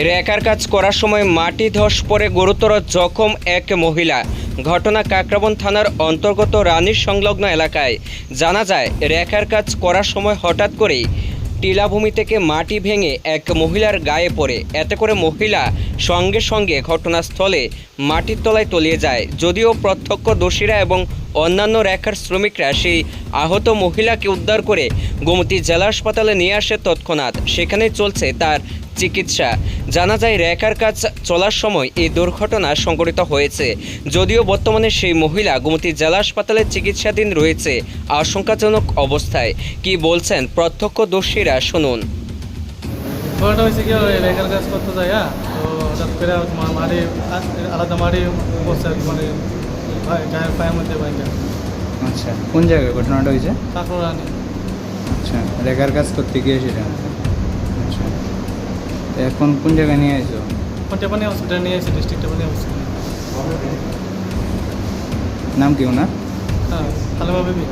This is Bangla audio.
রেখার কাজ করার সময় মাটি ধস পড়ে গুরুতর জখম এক মহিলা। ঘটনা কাকরাবন থানার অন্তর্গত রানীর সংলগ্ন এলাকায়। জানা যায়, রেখার কাজ করার সময় হঠাৎ করেই টিলাভূমি থেকে মাটি ভেঙে এক মহিলার গায়ে পড়ে। এতে করে মহিলা সঙ্গে সঙ্গে ঘটনাস্থলে মাটির তলায় তলিয়ে যায়। যদিও প্রত্যক্ষদর্শীরা এবং অন্যান্য রেখার শ্রমিকরা সেই আহত মহিলাকে উদ্ধার করে গোমতী জেলা হাসপাতালে নিয়ে আসে তৎক্ষণাৎ। সেখানে চলছে তার চিকিৎসা। জানা যায়, রেখার কাজ চলার সময় এই দুর্ঘটনা সংঘটিত হয়েছে। যদিও বর্তমানে সেই মহিলা গোমতী জেলা হাসপাতালে চিকিৎসাধীন রয়েছে আশঙ্কাজনক অবস্থায়। কি বলছেন প্রত্যক্ষদর্শীরা, শুনুন। ঘটনাটা হয়েছে কি, রেখার কাজ করতে যায়, তো হঠাৎ করে মাটি আলাদা মাটি বসছে আর কি, মানে গায়ের পায়ের মধ্যে বাইকটা। আচ্ছা, কোন জায়গায় ঘটনাটা হয়েছে? তারপর রানি। আচ্ছা, রেখার কাজ করতে গিয়েছিল। আচ্ছা, এখন কোন জায়গায় নিয়ে আসছো? টেপানি হসপিটাল নিয়ে এসেছি, ডিস্ট্রিক্ট টেপানি হসপিটাল। নাম কি ওনার? হ্যাঁ, হালিমা বেবি।